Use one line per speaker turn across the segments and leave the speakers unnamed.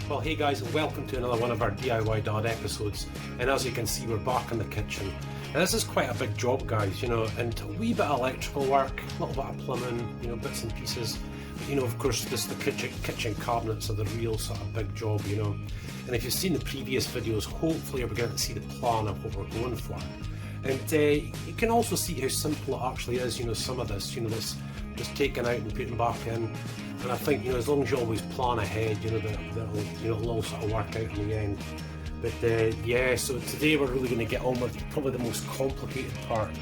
Well, hey guys, and welcome to another one of our DIY Dad episodes. And as you can see, we're back in the kitchen. Now, this is quite a big job, guys, you know, and a wee bit of electrical work, a little bit of plumbing, you know, bits and pieces. But, you know, of course, the kitchen cabinets are the real sort of big job, you know. And if you've seen the previous videos, hopefully you're beginning to see the plan of what we're going for. And you can also see how simple it actually is, you know, some of this, you know, this just taken out and putting back in. And I think, you know, as long as you always plan ahead, you know, it'll all sort of work out in the end. But yeah, so today we're really going to get on with probably the most complicated part of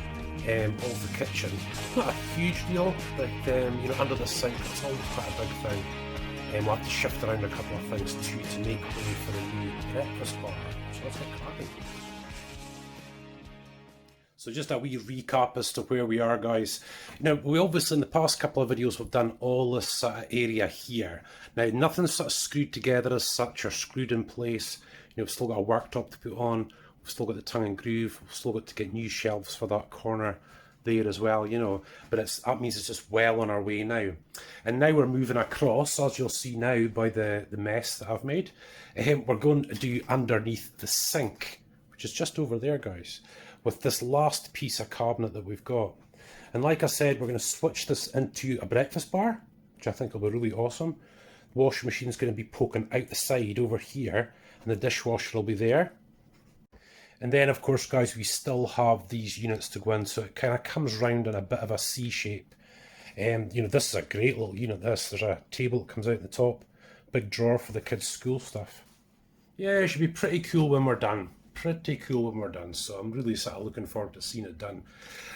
the kitchen. Not a huge deal, but you know, under the sink, it's always quite a big thing. We'll have to shift around a couple of things too to make way for a new breakfast bar. So let's get cracking. So just a wee recap as to where we are, guys. Now, we obviously in the past couple of videos we've done all this sort of area here. Now, nothing's sort of screwed together as such or screwed in place. You know, we've still got a worktop to put on. We've still got the tongue and groove. We've still got to get new shelves for that corner there as well, you know. But that means it's just well on our way now. And now we're moving across, as you'll see now by the mess that I've made. We're going to do underneath the sink, which is just over there, guys, with this last piece of cabinet that we've got. And like I said, we're going to switch this into a breakfast bar, which I think will be really awesome. The washing machine is going to be poking out the side over here, and the dishwasher will be there. And then, of course, guys, we still have these units to go in, so it kind of comes round in a bit of a C shape. You know, this is a great little unit, this. There's a table that comes out the top, big drawer for the kids' school stuff. Yeah, it should be pretty cool when we're done. Pretty cool when we're done, so I'm really sort of looking forward to seeing it done.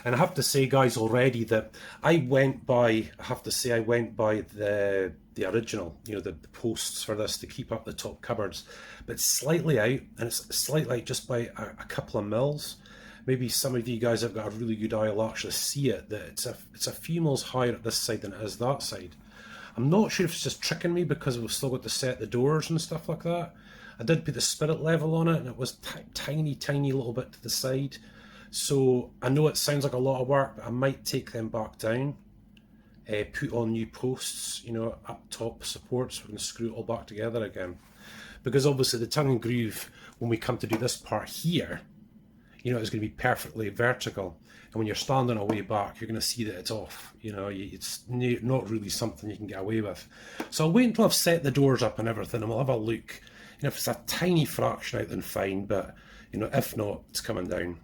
And I have to say, guys, already that I went by the original, you know, the posts for this to keep up the top cupboards, but it's slightly out, and it's slightly out just by a couple of mils. Maybe some of you guys have got a really good eye will actually see it, that it's a few mils higher at this side than it is that side. I'm not sure if it's just tricking me because we've still got to set the doors and stuff like that. I did put the spirit level on it, and it was tiny little bit to the side. So I know it sounds like a lot of work, but I might take them back down, put on new posts, you know, up top supports. We're going to screw it all back together again. Because obviously the tongue and groove, when we come to do this part here, you know, it's going to be perfectly vertical. And when you're standing away back, you're going to see that it's off. You know, it's not really something you can get away with. So I'll wait until I've set the doors up and everything, and we'll have a look. You know, if it's a tiny fraction out, then fine, but, you know, if not, it's coming down.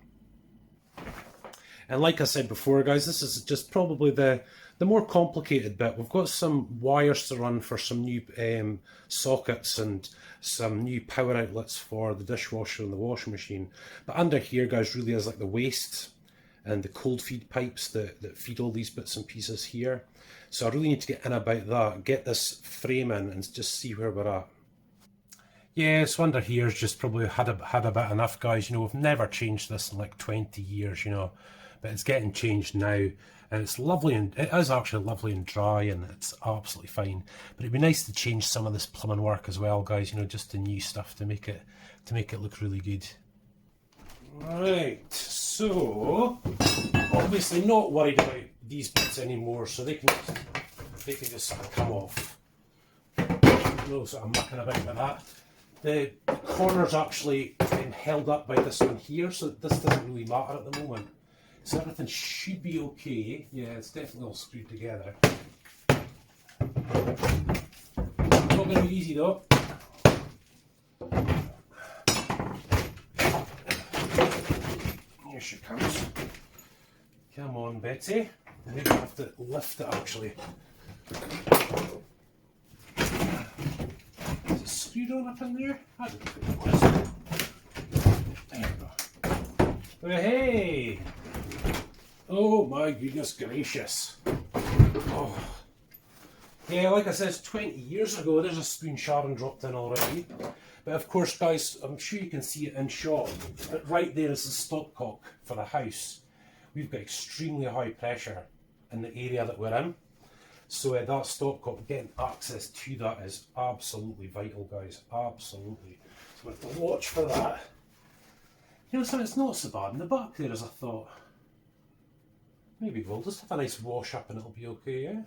And like I said before, guys, this is just probably the more complicated bit. We've got some wires to run for some new sockets and some new power outlets for the dishwasher and the washing machine. But under here, guys, really is like the waste and the cold feed pipes that feed all these bits and pieces here. So I really need to get in about that, get this frame in and just see where we're at. Yeah, so under here's just probably had a bit enough, guys. You know, we've never changed this in like 20 years, you know, but it's getting changed now, and it's lovely, and it is actually lovely and dry, and it's absolutely fine. But it'd be nice to change some of this plumbing work as well, guys. You know, just the new stuff to make it look really good. Right, so obviously not worried about these bits anymore, so they can just sort of come off. No sort of mucking about with that. The corner's actually held up by this one here, so this doesn't really matter at the moment. So everything should be okay. Yeah, it's definitely all screwed together. It's not going to be easy though. Here she comes. Come on, Betsy. Maybe I have to lift it actually. Screwed on up in there? I don't think it was. There we go. Well, hey! Oh my goodness gracious. Oh. Yeah, like I said, 20 years ago, there's a spoon Sharon dropped in already. But of course, guys, I'm sure you can see it in shot. But right there is the stopcock for the house. We've got extremely high pressure in the area that we're in. So that stopcock, getting access to that is absolutely vital, guys. Absolutely. So we have to watch for that. You know, so it's not so bad in the back there as I thought. Maybe we'll just have a nice wash up and it'll be okay, yeah?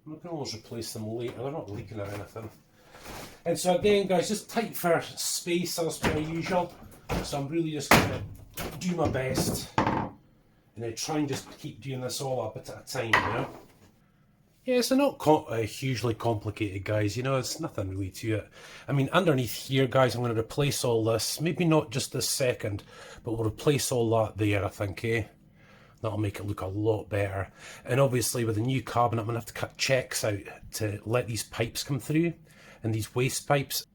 We can always replace them later. They're not leaking or anything. And so again, guys, just tight for space as per usual. So I'm really just going to do my best. And then try and just keep doing this all a bit at a time, you know. Yeah, so not hugely complicated, guys, you know, it's nothing really to it. I mean, underneath here, guys, I'm going to replace all this. Maybe not just this second, but we'll replace all that there, I think, eh? That'll make it look a lot better. And obviously with the new cabinet, I'm going to have to cut checks out to let these pipes come through, and these waste pipes.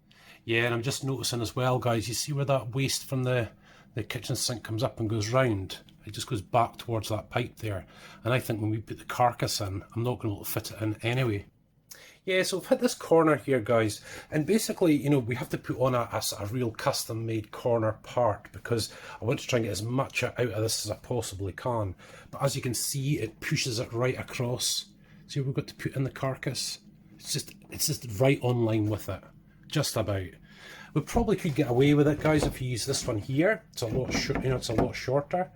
Yeah, and I'm just noticing as well, guys, you see where that waste from the kitchen sink comes up and goes round? It just goes back towards that pipe there. And I think when we put the carcass in, I'm not going to fit it in anyway. Yeah, so we've hit this corner here, guys, and basically, you know, we have to put on a real custom-made corner part because I want to try and get as much out of this as I possibly can. But as you can see, it pushes it right across. See, we've got to put in the carcass. It's just right on line with it, just about. We probably could get away with it, guys, if you use this one here. It's a lot short, you know, it's a lot shorter.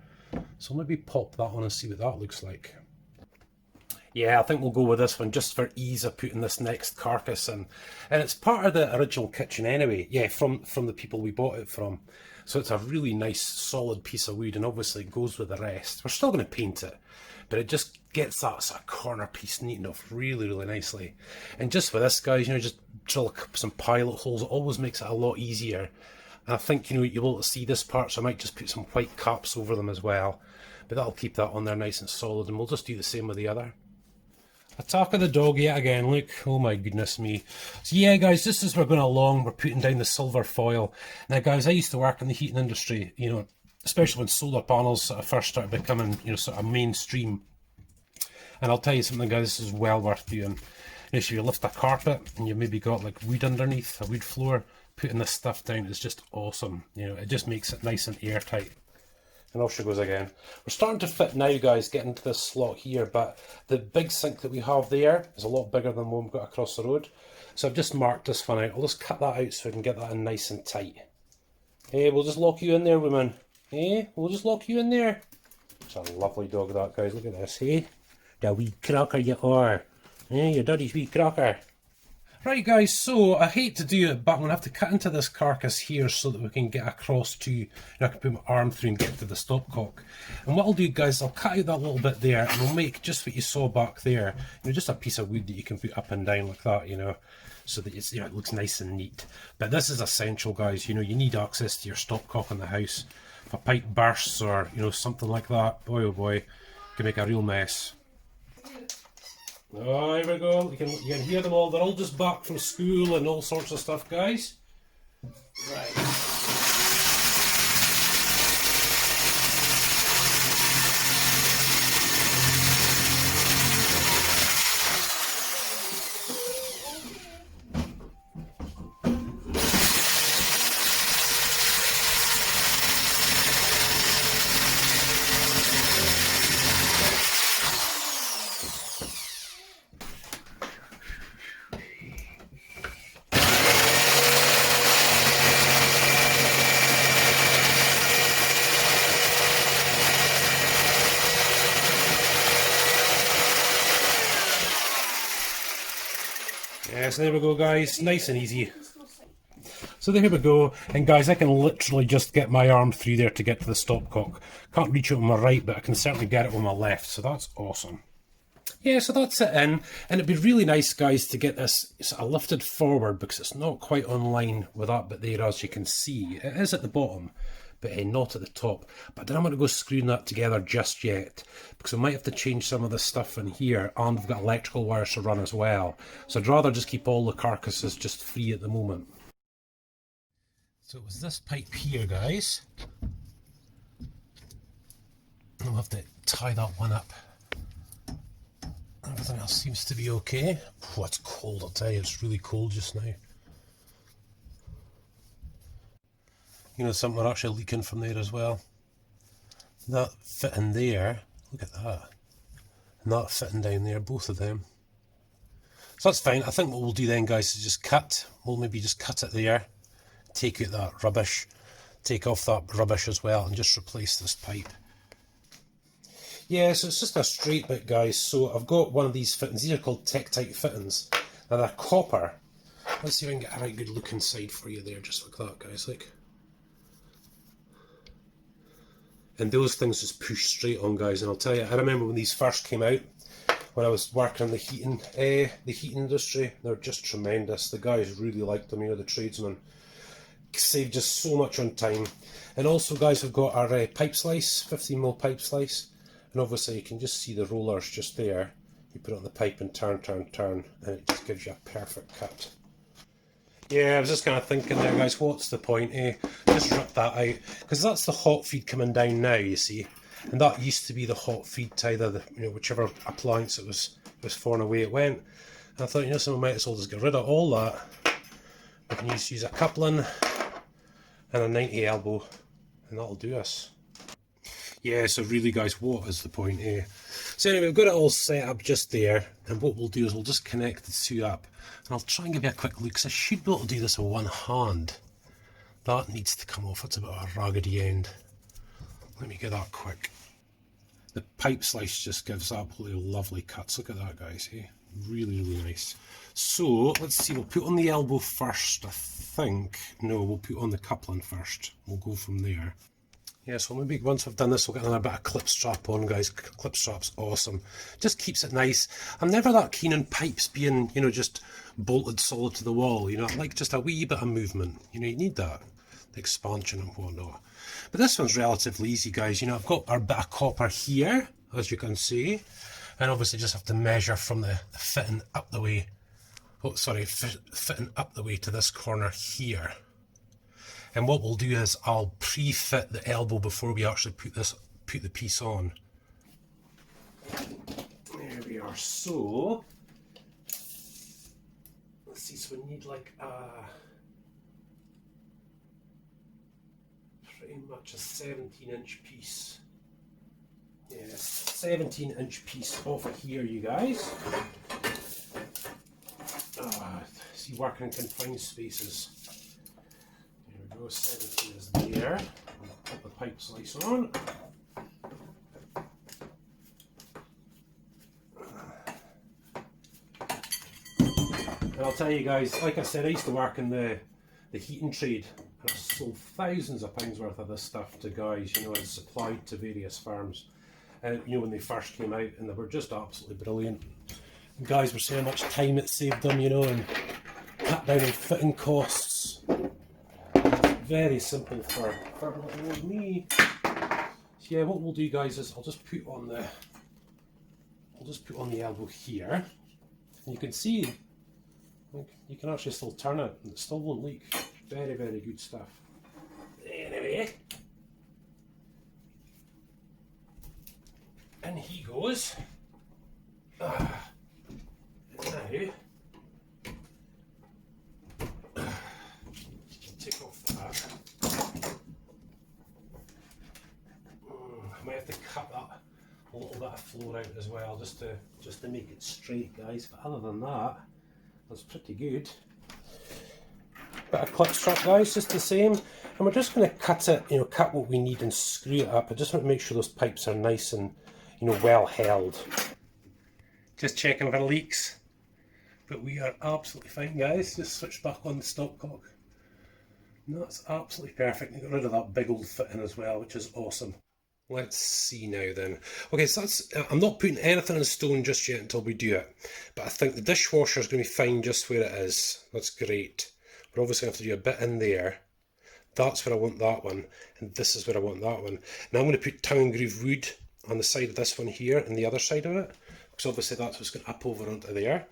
So maybe pop that on and see what that looks like. Yeah, I think we'll go with this one just for ease of putting this next carcass in. And it's part of the original kitchen anyway. Yeah, from the people we bought it from. So it's a really nice solid piece of wood, and obviously it goes with the rest. We're still going to paint it, but it just gets that sort of corner piece neatened off really, really nicely. And just with this, guys, you know, just drill some pilot holes. It always makes it a lot easier. And I think, you know, you'll be able to see this part, so I might just put some white caps over them as well. But that'll keep that on there nice and solid, and we'll just do the same with the other. Attack of the dog yet again, look, oh my goodness me. So yeah, guys, just as we're going along, we're putting down the silver foil. Now, guys, I used to work in the heating industry, you know, especially when solar panels sort of first started becoming, you know, sort of mainstream. And I'll tell you something, guys, this is well worth doing. You know, so you lift a carpet and you've maybe got like wood underneath, a wood floor, putting this stuff down is just awesome. You know, it just makes it nice and airtight. And off she goes again. We're starting to fit now, guys, get into this slot here, but the big sink that we have there is a lot bigger than the one we've got across the road. So I've just marked this one out. I'll just cut that out so we can get that in nice and tight. Hey, we'll just lock you in there, woman. Hey, we'll just lock you in there. It's a lovely dog, that, guys. Look at this, hey? The wee cracker you are. Hey, your daddy's wee cracker. Right, guys, so I hate to do it, but I'm going to have to cut into this carcass here so that we can get across to, you know, I can put my arm through and get to the stopcock. And what I'll do, guys, I'll cut out that little bit there, and we'll make just what you saw back there, you know, just a piece of wood that you can put up and down like that, you know, so that it's, you know, it looks nice and neat. But this is essential, guys. You know, you need access to your stopcock in the house. If a pipe bursts or, you know, something like that, boy oh boy, it can make a real mess. Oh, here we go. You can hear them all. They're all just back from school and all sorts of stuff, guys. Right. So there we go, guys, nice and easy. So there we go, and guys, I can literally just get my arm through there to get to the stopcock. Can't reach it with my right, but I can certainly get it with my left, so that's awesome. Yeah, so that's it in, and it'd be really nice, guys, to get this sort of lifted forward because it's not quite on line with that bit there, as you can see. It is at the bottom, but not at the top. But then I'm going to go screwing that together just yet, because we might have to change some of the stuff in here, and we've got electrical wires to run as well. So I'd rather just keep all the carcasses just free at the moment. So it was this pipe here, guys. I'll have to tie that one up. Everything else seems to be okay. Oh, it's cold, I'll tell you, it's really cold just now. You know, something are actually leaking from there as well. That fitting there, look at that. And that fitting down there, both of them. So that's fine. I think what we'll do then, guys, is just cut. We'll maybe just cut it there, take out that rubbish, take off that rubbish as well, and just replace this pipe. Yeah, so it's just a straight bit, guys. So I've got one of these fittings. These are called Tektite fittings. Now they're copper. Let's see if I can get a right good look inside for you there, just like that, guys. Like, and those things just push straight on, guys. And I'll tell you, I remember when these first came out, when I was working in the heating industry, they're just tremendous. The guys really liked them, you know, the tradesmen. Saved just so much on time. And also, guys, we've got our pipe slice, 15mm pipe slice, and obviously you can just see the rollers just there. You put it on the pipe and turn, and it just gives you a perfect cut. Yeah, I was just kind of thinking there, guys, what's the point, Just rip that out, because that's the hot feed coming down now, you see, and that used to be the hot feed to either the, you know, whichever appliance it was for, and away it went. And I thought, you know, so we might as well just get rid of all that. We can use a coupling and a 90 elbow, and that'll do us. Yeah, so really, guys, what is the point, So anyway, we've got it all set up just there, and what we'll do is we'll just connect the two up, and I'll try and give you a quick look, because I should be able to do this with one hand. That needs to come off, it's a bit of a raggedy end. Let me get that quick. The pipe slice just gives absolutely lovely cuts. Look at that, guys, really, really nice. So let's see, we'll put on the elbow first, I think. No, we'll put on the coupling first. We'll go from there. Yeah, so maybe once we've done this, we'll get another bit of clip strap on, guys. Clip strap's awesome. Just keeps it nice. I'm never that keen on pipes being, you know, just bolted solid to the wall. You know, I like just a wee bit of movement. You know, you need that, the expansion and whatnot. But this one's relatively easy, guys. You know, I've got our bit of copper here, as you can see, and obviously just have to measure from the fitting up the way. Oh, sorry, fitting up the way to this corner here. And what we'll do is I'll pre-fit the elbow before we actually put the piece on. There we are. So let's see. So we need like pretty much a 17-inch piece. Yeah, 17-inch piece off of here, you guys. See, working in confined spaces. 17 is there. I'll put the pipe slice on. And I'll tell you guys, like I said, I used to work in the heating trade, and I sold thousands of pounds worth of this stuff to guys, you know, and supplied to various firms. And you know, when they first came out, and they were just absolutely brilliant. And guys were saying how much time it saved them, you know, and cut down on fitting costs. Very simple for little me. So yeah, what we'll do, guys, is I'll just put on the elbow here, and you can see, you can actually still turn it, and it still won't leak. Very, very good stuff. Anyway, and he goes. Now. Take off that. I might have to cut that a little bit of floor out as well, just to make it straight, guys. But other than that, that's pretty good. Bit of clip strap, guys, just the same. And we're just going to cut it, you know, cut what we need and screw it up. I just want to make sure those pipes are nice and, you know, well held. Just checking for leaks. But we are absolutely fine, guys. Just switch back on the stopcock. No, that's absolutely perfect. You got rid of that big old fitting as well, which is awesome. Let's see now then. Okay, so that's, I'm not putting anything in stone just yet until we do it. But I think the dishwasher is going to be fine just where it is. That's great. We're obviously going to have to do a bit in there. That's where I want that one. And this is where I want that one. Now I'm going to put tongue and groove wood on the side of this one here and the other side of it. Because obviously that's what's going up over onto there.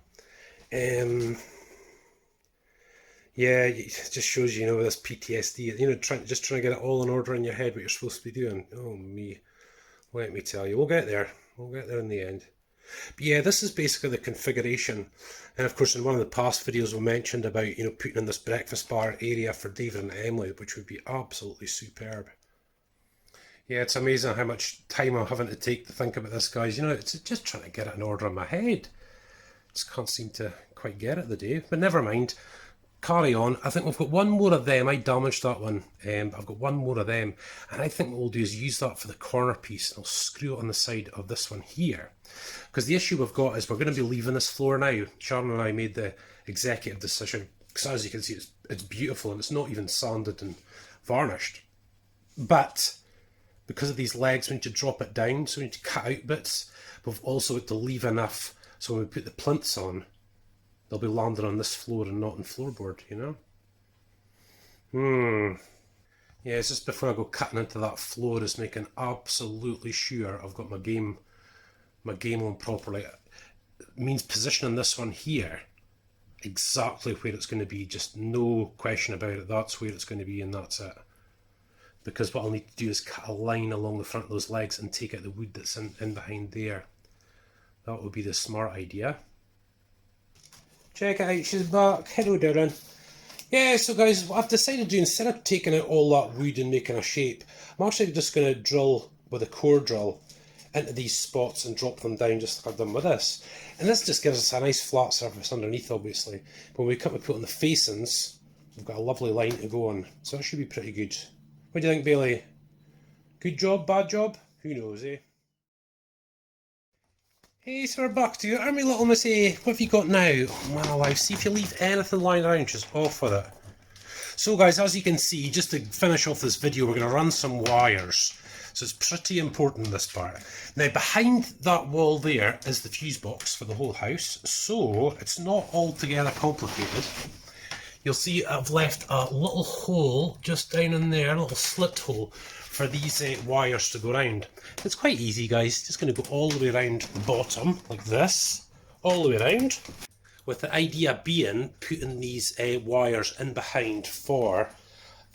Yeah, it just shows you, you know, this PTSD, you know, just trying to get it all in order in your head, what you're supposed to be doing. Oh me, let me tell you, we'll get there in the end. But yeah, this is basically the configuration, and of course in one of the past videos we mentioned about, you know, putting in this breakfast bar area for David and Emily, which would be absolutely superb. Yeah, it's amazing how much time I'm having to take to think about this, guys. You know, it's just trying to get it in order in my head. Just can't seem to quite get it the day, but never mind. Carry on. I think we've got one more of them. I damaged that one, but I've got one more of them, and I think what we'll do is use that for the corner piece, and I'll screw it on the side of this one here. Because the issue we've got is we're going to be leaving this floor now. Sharon and I made the executive decision because as you can see, it's beautiful and it's not even sanded and varnished. But because of these legs, we need to drop it down, so we need to cut out bits. But we've also got to leave enough so when we put the plinths on, they'll be landing on this floor and not on floorboard, you know? Yeah, it's just before I go cutting into that floor, is making absolutely sure I've got my game on properly. It means positioning this one here exactly where it's going to be, just no question about it. That's where it's going to be, and that's it. Because what I'll need to do is cut a line along the front of those legs and take out the wood that's in behind there. That would be the smart idea. Check it out, she's back. Hello, Darren. Yeah, so guys, what I've decided to do, instead of taking out all that wood and making a shape, I'm actually just going to drill with a core drill into these spots and drop them down just like I've done with this. And this just gives us a nice flat surface underneath, obviously. But when we come to put on the facings, we've got a lovely line to go on. So that should be pretty good. What do you think, Bailey? Good job, bad job? Who knows, eh? Hey, so we're back to you. Army little missy. What have you got now? Oh, man alive, see if you leave anything lying around, just off with it. So guys, as you can see, just to finish off this video, we're going to run some wires. So it's pretty important, this part. Now, behind that wall there is the fuse box for the whole house. So it's not altogether complicated. You'll see I've left a little hole just down in there, a little slit hole, for these wires to go around. It's quite easy, guys. Just going to go all the way around the bottom, like this, all the way around, with the idea being putting these wires in behind for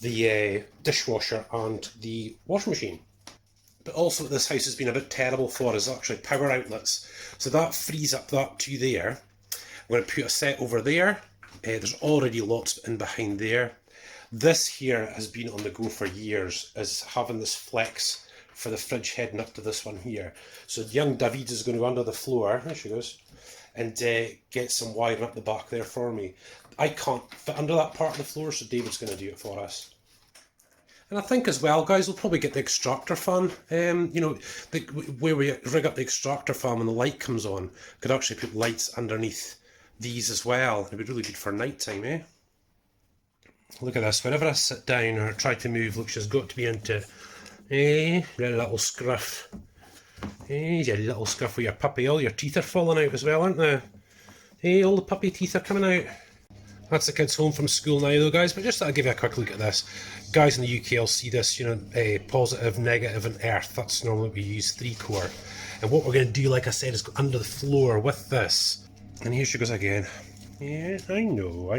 the dishwasher and the washing machine. But also what this house has been a bit terrible for is actually power outlets. So that frees up that to there. I'm going to put a set over there. There's already lots in behind there. This here has been on the go for years, is having this flex for the fridge heading up to this one here. So young David is going to go under the floor, there she goes, and get some wiring up the back there for me. I can't fit under that part of the floor, so David's going to do it for us. And I think as well, guys, we'll probably get the extractor fan, you know, where we rig up the extractor fan when the light comes on. Could actually put lights underneath these as well. It'd be really good for night time, eh? Look at this, whenever I sit down or try to move, look, she's got to be into it. Eh, a little scruff. Eh, you little scruff with your puppy. All your teeth are falling out as well, aren't they? Eh, all the puppy teeth are coming out. That's the kids home from school now though, guys, but just thought I'd give you a quick look at this. Guys in the UK will see this, you know, positive, negative and earth. That's normally what we use, 3-core. And what we're going to do, like I said, is go under the floor with this. And here she goes again. Yeah, I know.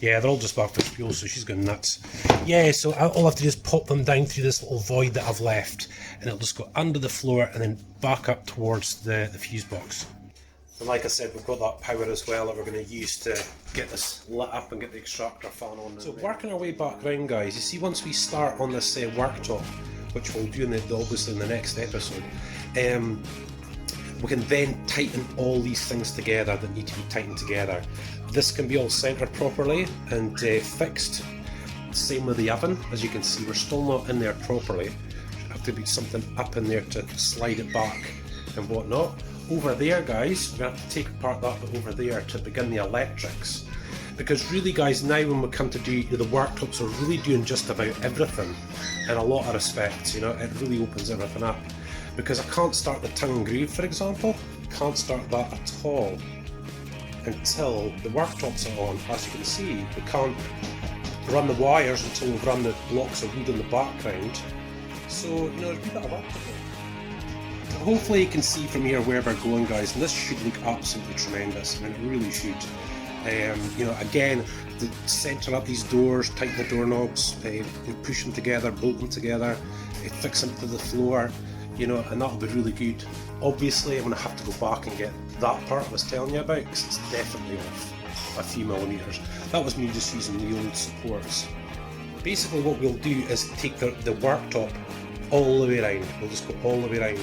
Yeah, they're all just back to school, so she's going nuts. Yeah, so all I have to do is pop them down through this little void that I've left, and it'll just go under the floor and then back up towards the fuse box. And like I said, we've got that power as well that we're going to use to get this lit up and get the extractor fan on. So working our way back round, guys, you see once we start on this worktop, which we'll do obviously in the next episode, we can then tighten all these things together that need to be tightened together. This can be all centred properly and fixed. Same with the oven. As you can see, we're still not in there properly. Should have to be something up in there to slide it back and whatnot. Over there, guys, we're going to have to take apart that bit over there to begin the electrics. Because really, guys, now when we come to do the worktops, we're really doing just about everything in a lot of respects. You know, it really opens everything up. Because I can't start the tongue and groove, for example. Can't start that at all until the worktops are on. As you can see, we can't run the wires until we've run the blocks of wood in the background. So, you know, there's a bit of work to do. Hopefully you can see from here where we're going, guys, and this should look absolutely tremendous. I mean, it really should. You know, again, to centre up these doors, tighten the doorknobs, push them together, bolt them together, fix them to the floor, you know, and that'll be really good. Obviously, I'm going to have to go back and get that part I was telling you about, because it's definitely off a few millimetres. That was me just using the old supports. Basically what we'll do is take the worktop all the way around. We'll just go all the way around,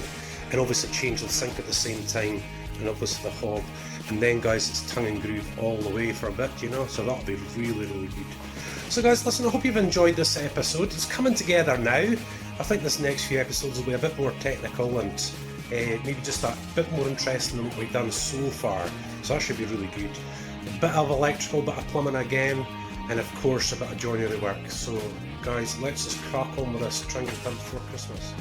and obviously change the sink at the same time, and obviously the hob. And then, guys, it's tongue and groove all the way for a bit, you know, so that'll be really, really good. So guys, listen, I hope you've enjoyed this episode. It's coming together now. I think this next few episodes will be a bit more technical and maybe just a bit more interesting than what we've done so far. So that should be really good. a bit of electrical, bit of plumbing again, and of course a bit of joinery work. So guys, let's just crack on with this, try and get it done before Christmas.